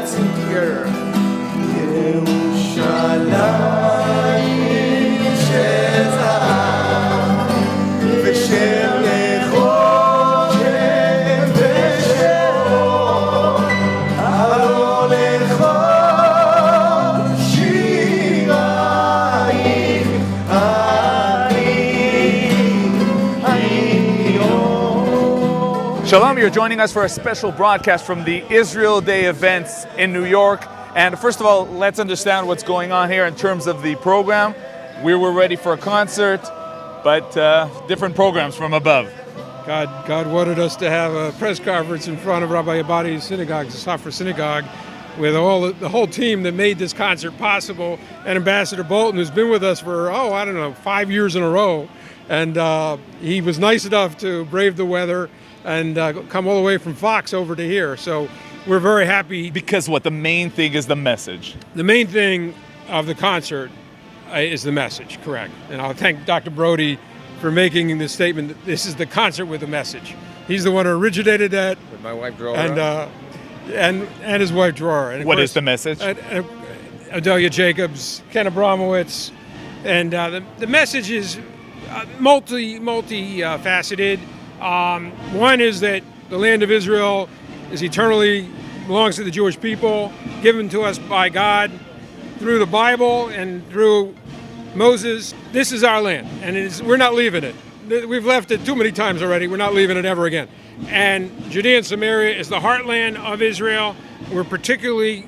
let's sing together. ירושלים של זהב ושל נחושת ושל אור, עלו לכל שירייך אני אור. Shalom, you're joining us for a special broadcast from the Israel Day events in New York. And first of all, let's understand what's going on here in terms of the program. We were ready for a concert, but different programs from above. God wanted us to have a press conference in front of Rabbi Abadi's synagogue, the Safra Synagogue, with the whole team that made this concert possible, and Ambassador Bolton, who's been with us for, 5 years in a row. And he was nice enough to brave the weather and come all the way from Fox over to here. So we're very happy. Because what the main thing is the message. The main thing of the concert is the message, correct. And I'll thank Dr. Brody for making this statement that this is the concert with a message. He's the one who originated that. With my wife, Drora. And his wife, Drora. And What is the message? Adelia Jacobs, Ken Abramowitz. And the message is multi-faceted. One is that the land of Israel is eternally belongs to the Jewish people, given to us by God through the Bible and through Moses. This is our land, and we're not leaving it. We've left it too many times already. We're not leaving it ever again. And Judea and Samaria is the heartland of Israel. We're particularly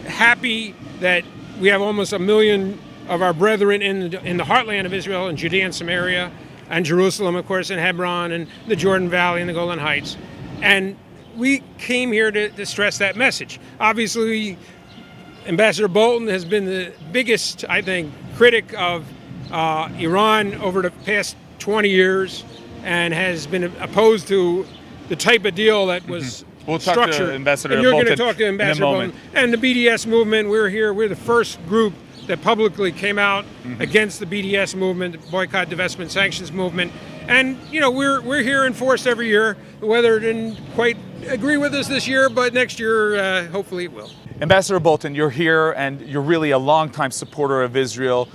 happy that we have almost 1 million of our brethren in the heartland of Israel, in Judea and Samaria, and Jerusalem, of course, and Hebron, and the Jordan Valley, and the Golan Heights. And we came here to stress that message. Obviously, Ambassador Bolton has been the biggest, I think, critic of Iran over the past 20 years and has been opposed to the type of deal that was We'll talk structured. to Ambassador and you're Bolton going to talk to Ambassador in a Bolton. moment. And the BDS movement, we're here. We're the first group that publicly came out against the BDS movement, the Boycott, Divestment, Sanctions movement. And, we're here in force every year. The weather didn't quite agree with us this year, but next year, hopefully it will. Ambassador Bolton, you're here and you're really a longtime supporter of Israel.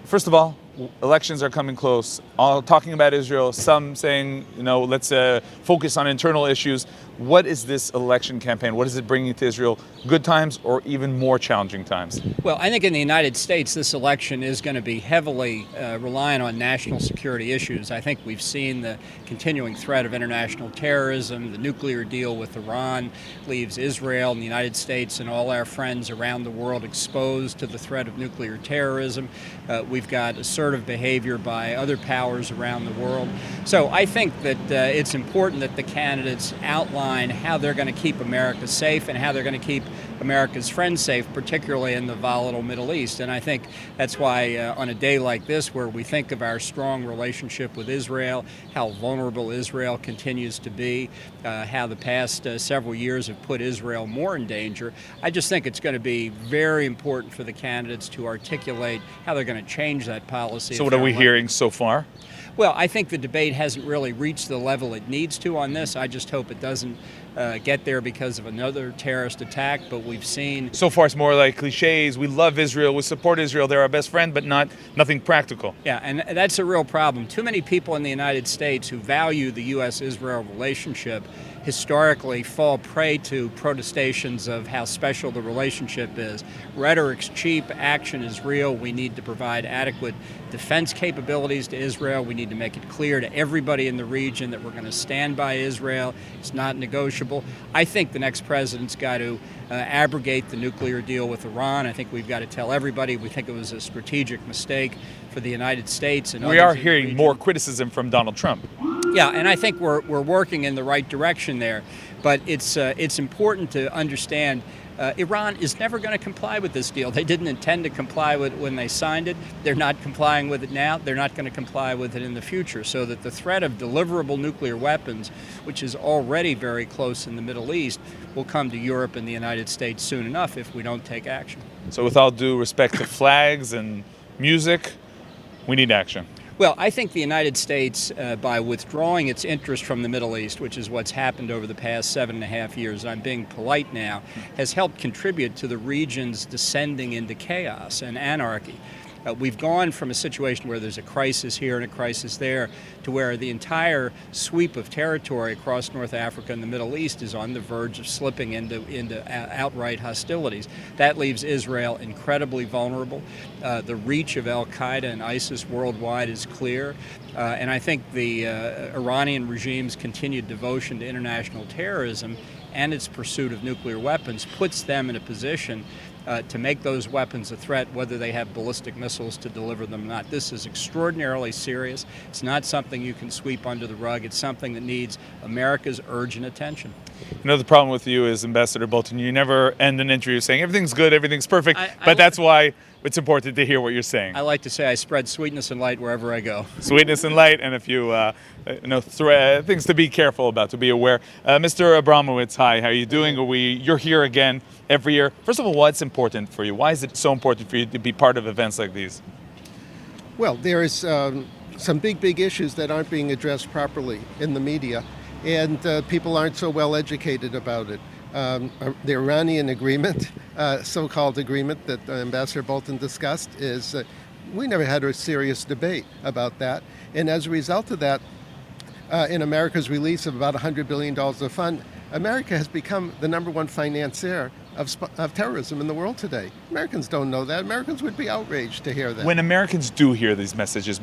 First of all, elections are coming close. All talking about Israel, some saying, let's focus on internal issues. What is this election campaign? What is it bringing to Israel? Good times or even more challenging times? Well, I think in the United States, this election is going to be heavily reliant on national security issues. I think we've seen the continuing threat of international terrorism. The nuclear deal with Iran leaves Israel and the United States and all our friends around the world exposed to the threat of nuclear terrorism. We've got assertive behavior by other powers around the world. So I think that it's important that the candidates outline how they're going to keep America safe and how they're going to keep America's friends safe, particularly in the volatile Middle East. And I think that's why on a day like this, where we think of our strong relationship with Israel, how vulnerable Israel continues to be, how the past several years have put Israel more in danger, I just think it's going to be very important for the candidates to articulate how they're going to change that policy. So what are we hearing so far? Well, I think the debate hasn't really reached the level it needs to on this. I just hope it doesn't get there because of another terrorist attack, but we've seen... So far it's more like cliches. We love Israel, we support Israel, they're our best friend, but nothing practical. Yeah, and that's a real problem. Too many people in the United States who value the U.S.-Israel relationship historically fall prey to protestations of how special the relationship is. Rhetoric's cheap, action is real. We need to provide adequate defense capabilities to Israel. We need to make it clear to everybody in the region that we're going to stand by Israel. It's not negotiable. I think the next president's got to abrogate the nuclear deal with Iran. I think we've got to tell everybody we think it was a strategic mistake for the United States. And we are hearing more criticism from Donald Trump. Yeah, and I think we're working in the right direction there. But it's important to understand Iran is never going to comply with this deal. They didn't intend to comply with it when they signed it. They're not complying with it now. They're not going to comply with it in the future. So that the threat of deliverable nuclear weapons, which is already very close in the Middle East, will come to Europe and the United States soon enough if we don't take action. So with all due respect to flags and music, we need action. Well, I think the United States, by withdrawing its interest from the Middle East, which is what's happened over the past 7.5 years, I'm being polite now, has helped contribute to the region's descending into chaos and anarchy. We've gone from a situation where there's a crisis here and a crisis there to where the entire sweep of territory across North Africa and the Middle East is on the verge of slipping into outright hostilities. That leaves Israel incredibly vulnerable. The reach of al-Qaeda and ISIS worldwide is clear. And I think the Iranian regime's continued devotion to international terrorism and its pursuit of nuclear weapons puts them in a position to make those weapons a threat, whether they have ballistic missiles to deliver them or not. This is extraordinarily serious. It's not something you can sweep under the rug. It's something that needs America's urgent attention. You know, the problem with you is, Ambassador Bolton, you never end an interview saying everything's good, everything's perfect, but that's why it's important to hear what you're saying. I like to say I spread sweetness and light wherever I go. Sweetness and light, and a few things to be careful about, to be aware. Mr. Abramowitz, hi, how are you doing? You're here again every year. First of all, what's important for you? Why is it so important for you to be part of events like these? Well, there is some big issues that aren't being addressed properly in the media, and people aren't so well educated about it. The Iranian agreement, so-called agreement that Ambassador Bolton discussed, is we never had a serious debate about that. And as a result of that, in America's release of about $100 billion of fund, America has become the #1 financier of terrorism in the world today. Americans don't know that. Americans would be outraged to hear that. When Americans do hear these messages,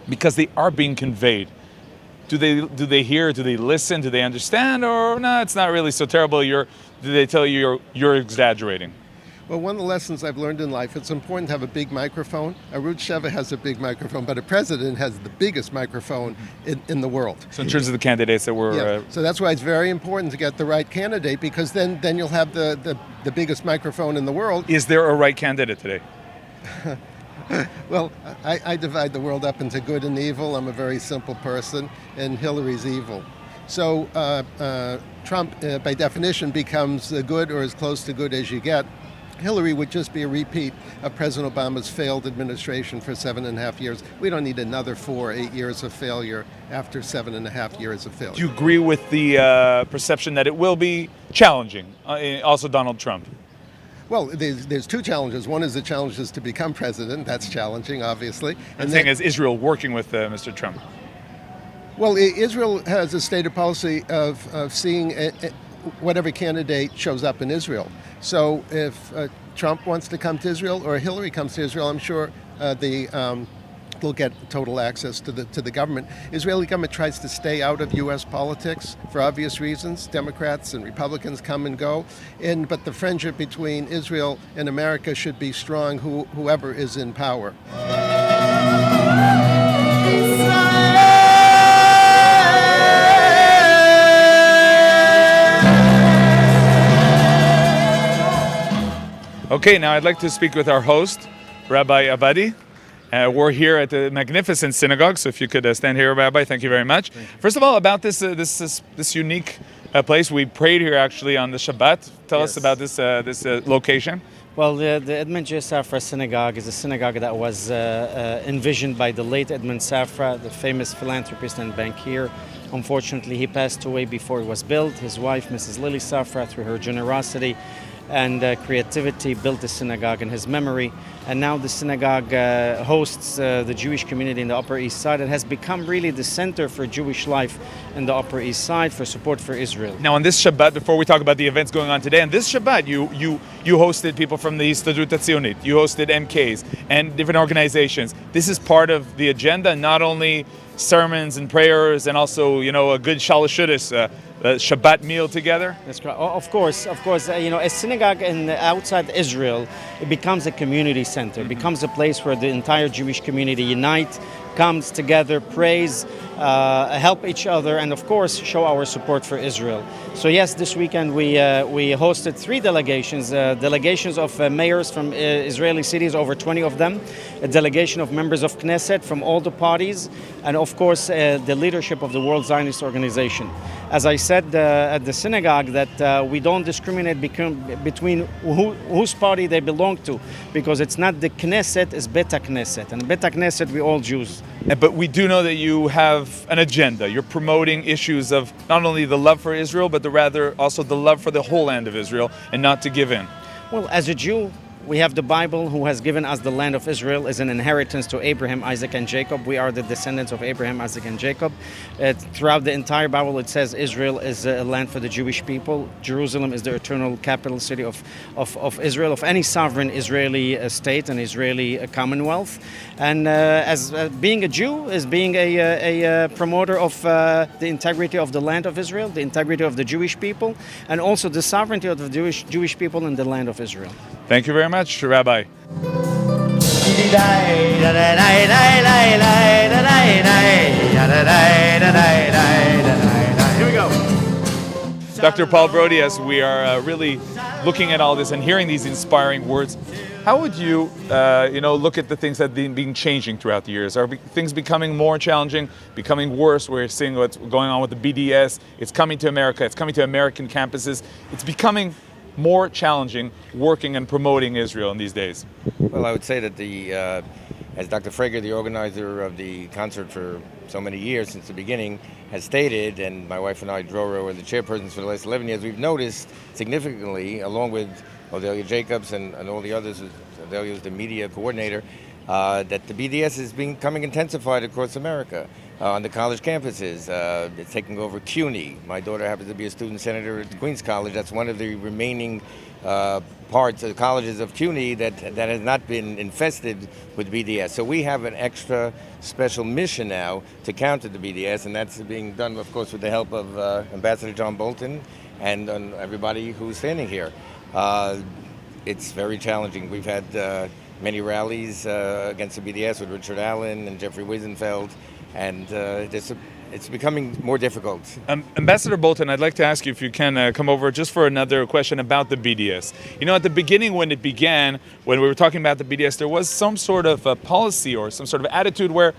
because they are being conveyed, do they hear, do they listen, do they understand, or no, it's not really so terrible, do they tell you you're exaggerating? Well, one of the lessons I've learned in life, it's important to have a big microphone. Arut Sheva has a big microphone, but a president has the biggest microphone in the world. So in terms of the candidates that were... Yeah. So that's why it's very important to get the right candidate, because then you'll have the biggest microphone in the world. Is there a right candidate today? Well, I divide the world up into good and evil. I'm a very simple person, and Hillary's evil. So Trump, by definition, becomes good or as close to good as you get. Hillary would just be a repeat of President Obama's failed administration for 7.5 years. We don't need another 4 or 8 years of failure after 7.5 years of failure. Do you agree with the perception that it will be challenging, also Donald Trump? Well, there's two challenges. One is the challenges to become president. That's challenging, obviously. And the thing is Israel working with Mr. Trump. Well, Israel has a stated policy of seeing whatever candidate shows up in Israel. So if Trump wants to come to Israel or Hillary comes to Israel, I'm sure they'll get total access to the government. Israeli government tries to stay out of U.S. politics for obvious reasons. Democrats and Republicans come and go, but the friendship between Israel and America should be strong, whoever is in power. Okay, now I'd like to speak with our host, Rabbi Abadi. We're here at the magnificent synagogue, so if you could stand here, Rabbi, thank you very much. First of all, about this unique place, we prayed here actually on the Shabbat. Tell us about this location. Well, the Edmund J. Safra Synagogue is a synagogue that was envisioned by the late Edmund Safra, the famous philanthropist and bankier. Unfortunately, he passed away before it was built. His wife, Mrs. Lily Safra, through her generosity and creativity, built the synagogue in his memory. And now the synagogue hosts the Jewish community in the Upper East Side. It has become really the center for Jewish life in the Upper East Side, for support for Israel. Now on this Shabbat, before we talk about the events going on today, on this Shabbat you hosted people from the Histadrut HaTzionit, you hosted MKs and different organizations. This is part of the agenda, not only sermons and prayers and also, a good Shalashudis, Shabbat meal together? That's correct. Of course. A synagogue outside Israel, it becomes a community center, becomes a place where the entire Jewish community unite, comes together, prays, help each other, and of course show our support for Israel. So yes, this weekend we hosted 3 delegations, delegations of mayors from Israeli cities, over 20 of them, a delegation of members of Knesset from all the parties, and of course the leadership of the World Zionist Organization. As I said at the synagogue, that we don't discriminate between whose party they belong to, because it's not the Knesset, it's Beta Knesset, and Beta Knesset we all Jews. But we do know that you have an agenda. You're promoting issues of not only the love for Israel, but rather also the love for the whole land of Israel and not to give in. Well, as a Jew, we have the Bible, who has given us the land of Israel as an inheritance to Abraham, Isaac, and Jacob. We are the descendants of Abraham, Isaac, and Jacob. Throughout the entire Bible, it says Israel is a land for the Jewish people. Jerusalem is the eternal capital city of Israel, of any sovereign Israeli state and Israeli commonwealth. And as being a Jew is being a promoter of the integrity of the land of Israel, the integrity of the Jewish people, and also the sovereignty of the Jewish people in the land of Israel. Thank you very much, Rabbi. Here we go. Dr. Paul Brody, as we are really looking at all this and hearing these inspiring words, how would you, look at the things that have been changing throughout the years? Are things becoming more challenging, becoming worse? We're seeing what's going on with the BDS. It's coming to America. It's coming to American campuses. It's becoming more challenging working and promoting Israel in these days. Well, I would say that as Dr. Frager, the organizer of the concert for so many years since the beginning, has stated, and my wife and I, Drora, were the chairpersons for the last 11 years, we've noticed significantly, along with Odelia Jacobs and all the others, Odelia is the media coordinator, that the BDS is becoming intensified across America on the college campuses. It's taking over CUNY. My daughter happens to be a student senator at Queens College. That's one of the remaining parts of the colleges of CUNY that has not been infested with BDS. So we have an extra special mission now to counter the BDS, and that's being done, of course, with the help of Ambassador John Bolton and everybody who's standing here. It's very challenging. We've had many rallies against the BDS with Richard Allen and Jeffrey Wiesenfeld, and it's becoming more difficult. Ambassador Bolton, I'd like to ask you if you can come over just for another question about the BDS. You know, at the beginning when it began, when we were talking about the BDS, there was some sort of policy or some sort of attitude where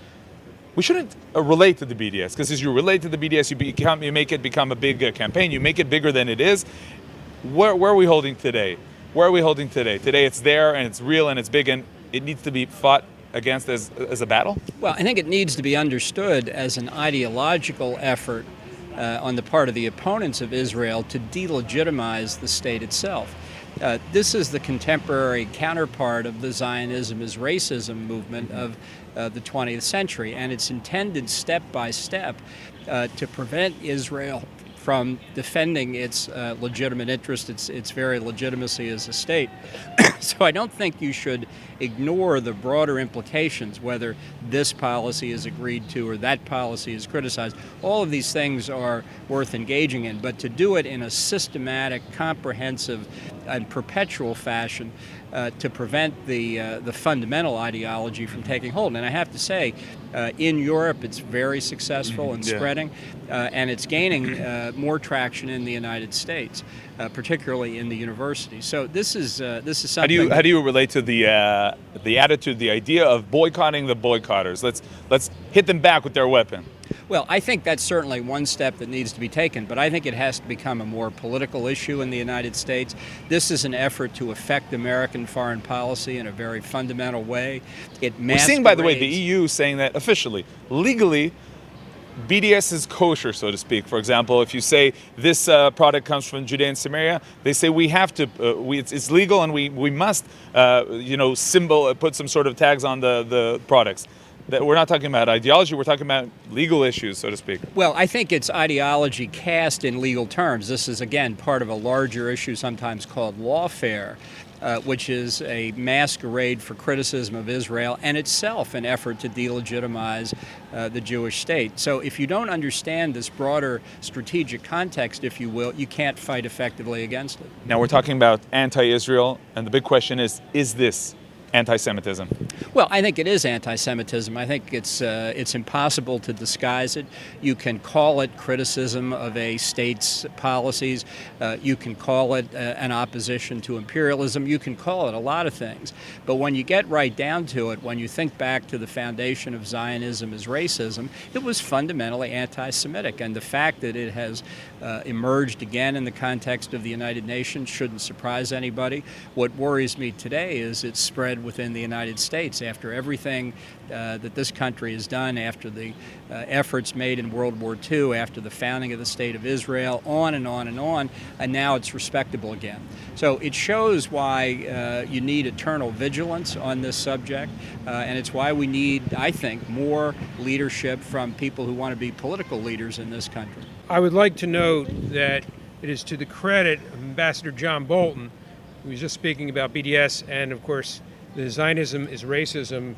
we shouldn't relate to the BDS, because as you relate to the BDS, you make it become a big campaign, you make it bigger than it is. Where are we holding today? Where are we holding today? Today it's there and it's real and it's big and it needs to be fought against as a battle? Well, I think it needs to be understood as an ideological effort on the part of the opponents of Israel to delegitimize the state itself. This is the contemporary counterpart of the Zionism is racism movement of the 20th century, and it's intended step by step to prevent Israel from defending its legitimate interest, its very legitimacy as a state. So I don't think you should ignore the broader implications, whether this policy is agreed to or that policy is criticized. All of these things are worth engaging in, but to do it in a systematic, comprehensive, and perpetual fashion to prevent the fundamental ideology from taking hold. And I have to say, in Europe, it's very successful and spreading, and it's gaining more traction in the United States, particularly in the universities. So this is something. How do you relate to the attitude, the idea of boycotting the boycotters? Let's hit them back with their weapon. Well, I think that's certainly one step that needs to be taken, but I think it has to become a more political issue in the United States. This is an effort to affect American foreign policy in a very fundamental way. We're seeing, by the way, the EU saying that officially, legally, BDS is kosher, so to speak. For example, if you say this product comes from Judea and Samaria, they say we have to. It's legal, and we must, put some sort of tags on the products. That we're not talking about ideology, we're talking about legal issues, so to speak. Well, I think it's ideology cast in legal terms. This is, again, part of a larger issue sometimes called lawfare, which is a masquerade for criticism of Israel and itself an effort to delegitimize the Jewish state. So if you don't understand this broader strategic context, if you will, you can't fight effectively against it. Now we're talking about anti-Israel, and the big question is this anti-Semitism? Well, I think it is anti-Semitism. I think it's impossible to disguise it. You can call it criticism of a state's policies. You can call it an opposition to imperialism. You can call it a lot of things. But when you get right down to it, when you think back to the foundation of Zionism as racism, it was fundamentally anti-Semitic. And the fact that it has emerged again in the context of the United Nations shouldn't surprise anybody. What worries me today is it's spread had within the United States after everything that this country has done, after the efforts made in World War II, after the founding of the State of Israel, on and on and on, and now it's respectable again. So it shows why you need eternal vigilance on this subject, and it's why we need, I think, more leadership from people who want to be political leaders in this country. I would like to note that it is to the credit of Ambassador John Bolton, who was just speaking about BDS and, of course, the Zionism is racism,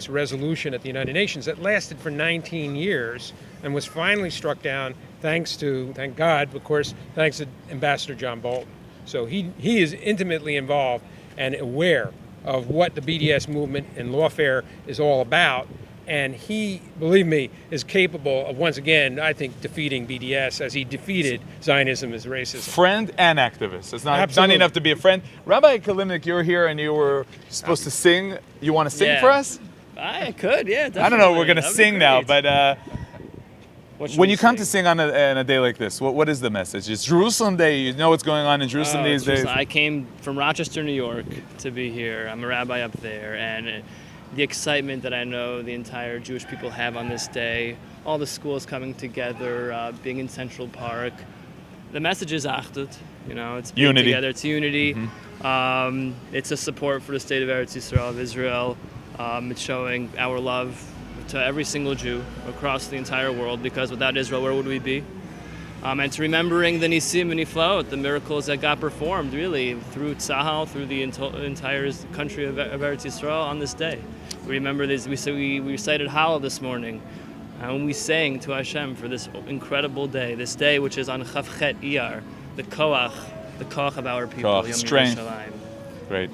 resolution at the United Nations that lasted for 19 years and was finally struck down thank God, of course, thanks to Ambassador John Bolton. So he is intimately involved and aware of what the BDS movement and lawfare is all about. And he, believe me, is capable of, once again, I think, defeating BDS as he defeated Zionism as racism. Friend and activist. It's not enough to be a friend. Rabbi Kalimnik, you're here and you were supposed to sing. You want to sing for us? I could, yeah, definitely. I don't know, we're going to sing now, but when you come sing? to sing on a day like this, what is the message? It's Jerusalem Day. You know what's going on in Jerusalem these days. I came from Rochester, New York to be here. I'm a rabbi up there, and the excitement that I know the entire Jewish people have on this day, all the schools coming together, being in Central Park. The message is Achdut, it's being unity. Together, it's unity. Mm-hmm. It's a support for the state of Eretz Yisrael, of Israel. It's showing our love to every single Jew across the entire world, because without Israel, where would we be? And it's remembering the Nisim and Niflaot, the miracles that God performed, really, through Tzahal, through the entire country of Eretz Yisrael on this day. We remember this, we recited Hallel this morning, and we sang to Hashem for this incredible day, this day which is on Chavchet Iyar, the koach of our people, Koach, Yom strength. Yerushalayim. Great.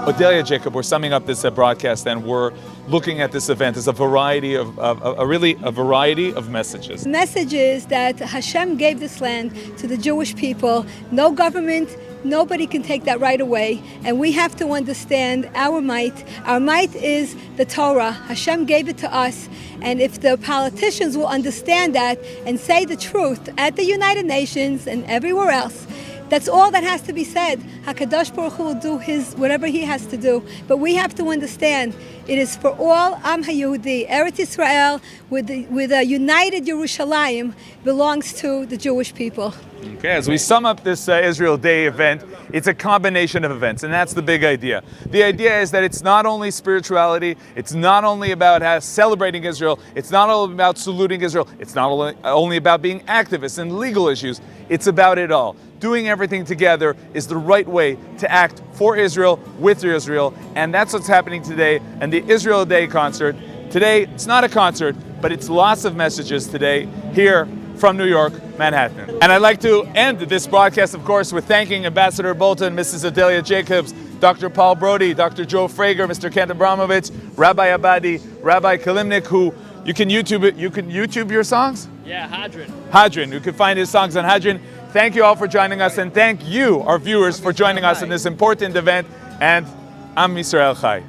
Odelia, Jacob, we're summing up this broadcast, and we're looking at this event as a variety of messages. The message is that Hashem gave this land to the Jewish people. No government, nobody can take that right away. And we have to understand our might. Our might is the Torah. Hashem gave it to us. And if the politicians will understand that and say the truth at the United Nations and everywhere else, that's all that has to be said. HaKadosh Baruch Hu will do whatever he has to do. But we have to understand it is for all Am HaYehudi. Eretz Yisrael with a united Yerushalayim belongs to the Jewish people. Okay, as we sum up this Israel Day event, it's a combination of events, and that's the big idea. The idea is that it's not only spirituality, it's not only about celebrating Israel, it's not only about saluting Israel, it's not only about being activists and legal issues, it's about it all. Doing everything together is the right way to act for Israel, with Israel, and that's what's happening today. And the Israel Day concert, today it's not a concert, but it's lots of messages today here from New York, Manhattan. And I'd like to end this broadcast, of course, with thanking Ambassador Bolton, Mrs. Odelia Jacobs, Dr. Paul Brody, Dr. Joe Frager, Mr. Kent Abramovich, Rabbi Abadi, Rabbi Kalimnik, who you can YouTube it. You can YouTube your songs? Yeah, Hadron. Hadron. You can find his songs on Hadron. Thank you all for joining us, and thank you, our viewers, for joining us in this important event. And Am Yisrael Chai.